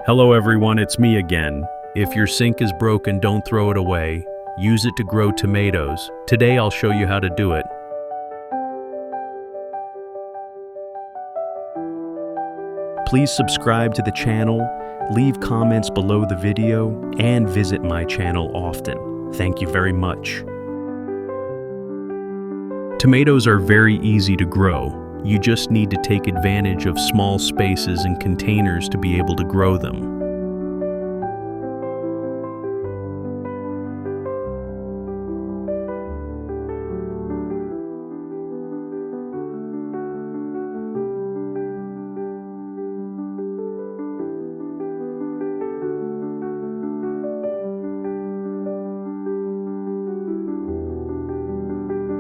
Hello everyone, it's me again. If your sink is broken, don't throw it away. Use it to grow tomatoes. Today I'll show you how to do it. Please subscribe to the channel, leave comments below the video, and visit my channel often. Thank you very much. Tomatoes are very easy to grow. You just need to take advantage of small spaces and containers to be able to grow them.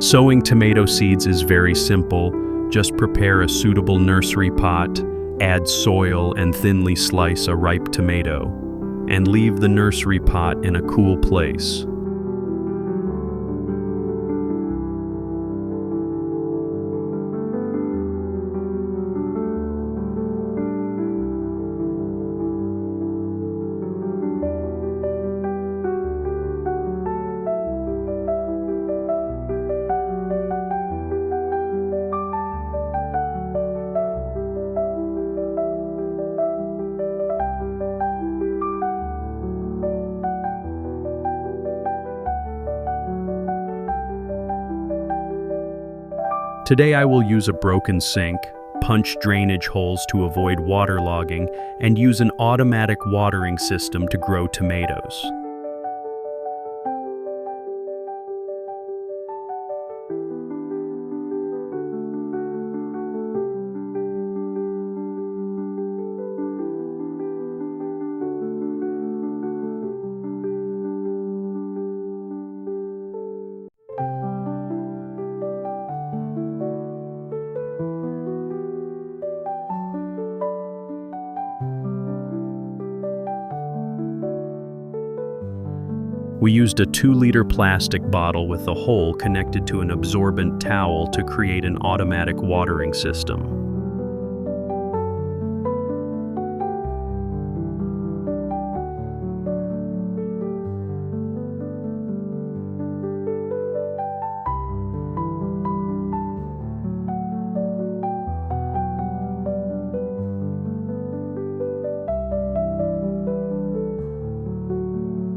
Sowing tomato seeds is very simple. Just prepare a suitable nursery pot, add soil, and thinly slice a ripe tomato, and leave the nursery pot in a cool place. Today I will use a broken sink, punch drainage holes to avoid waterlogging, and use an automatic watering system to grow tomatoes. We used a 2-liter plastic bottle with a hole connected to an absorbent towel to create an automatic watering system.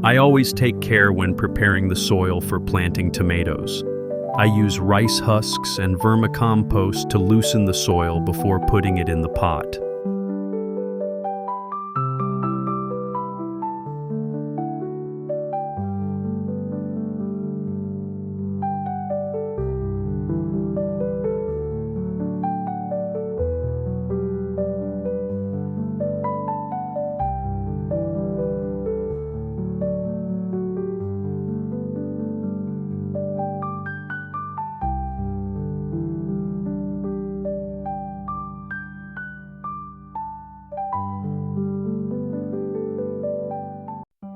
I always take care when preparing the soil for planting tomatoes. I use rice husks and vermicompost to loosen the soil before putting it in the pot.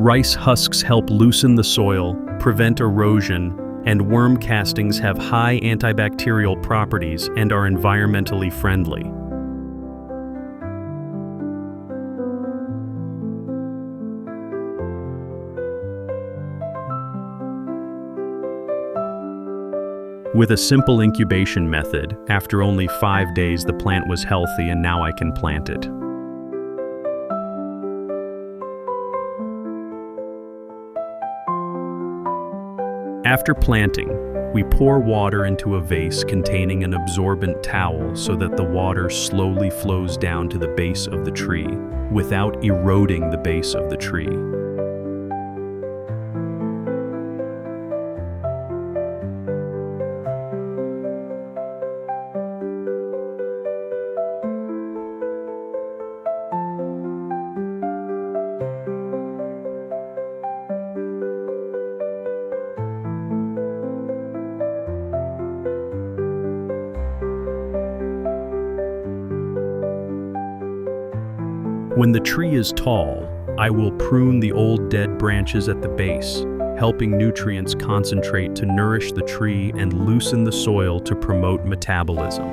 Rice husks help loosen the soil, prevent erosion, and worm castings have high antibacterial properties and are environmentally friendly. With a simple incubation method, after only 5 days the plant was healthy and now I can plant it. After planting, we pour water into a vase containing an absorbent towel so that the water slowly flows down to the base of the tree without eroding the base of the tree. When the tree is tall, I will prune the old dead branches at the base, helping nutrients concentrate to nourish the tree and loosen the soil to promote metabolism.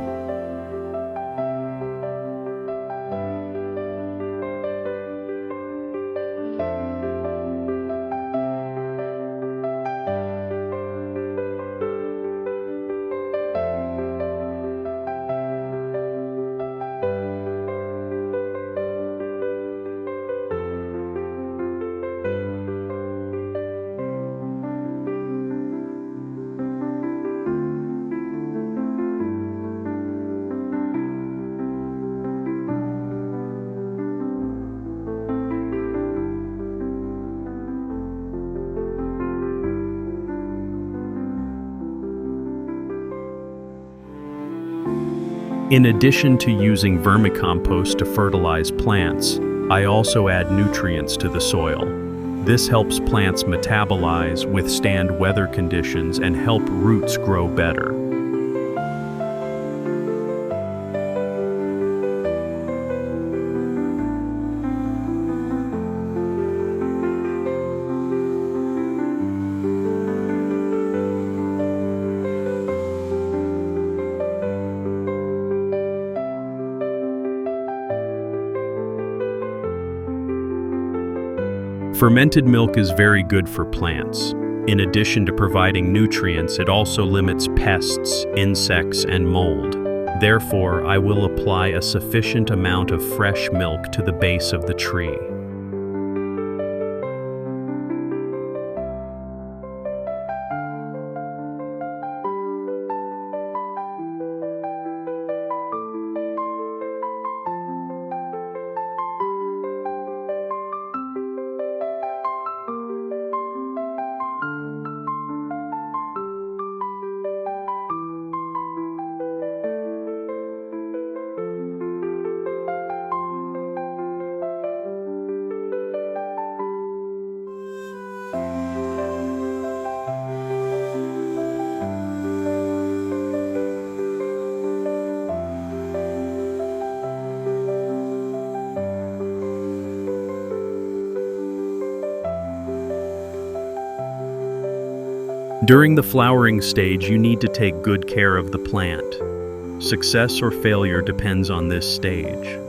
In addition to using vermicompost to fertilize plants, I also add nutrients to the soil. This helps plants metabolize, withstand weather conditions, and help roots grow better. Fermented milk is very good for plants. In addition to providing nutrients, it also limits pests, insects, and mold. Therefore, I will apply a sufficient amount of fresh milk to the base of the tree. During the flowering stage, you need to take good care of the plant. Success or failure depends on this stage.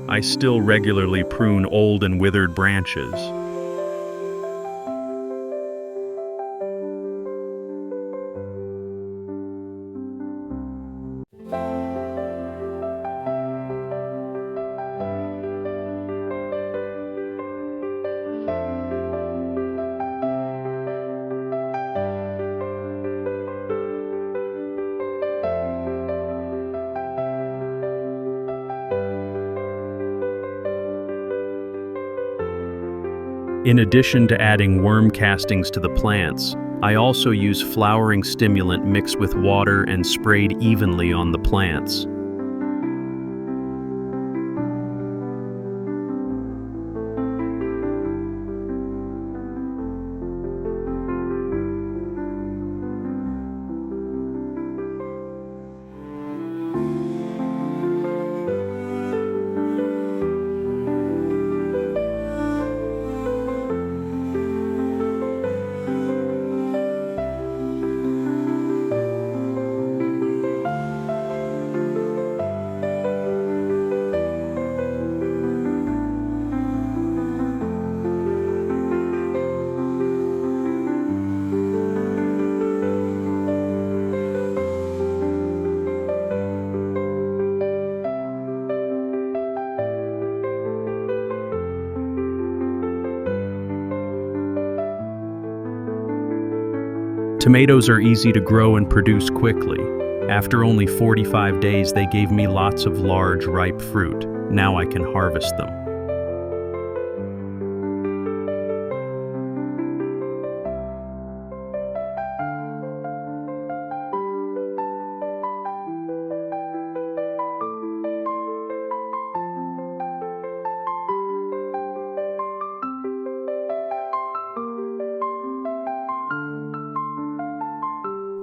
I still regularly prune old and withered branches. In addition to adding worm castings to the plants, I also use flowering stimulant mixed with water and sprayed evenly on the plants. Tomatoes are easy to grow and produce quickly. After only 45 days, they gave me lots of large, ripe fruit. Now I can harvest them.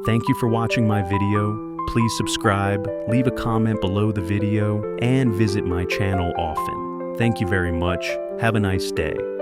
Thank you for watching my video. Please subscribe, leave a comment below the video, and visit my channel often. Thank you very much. Have a nice day.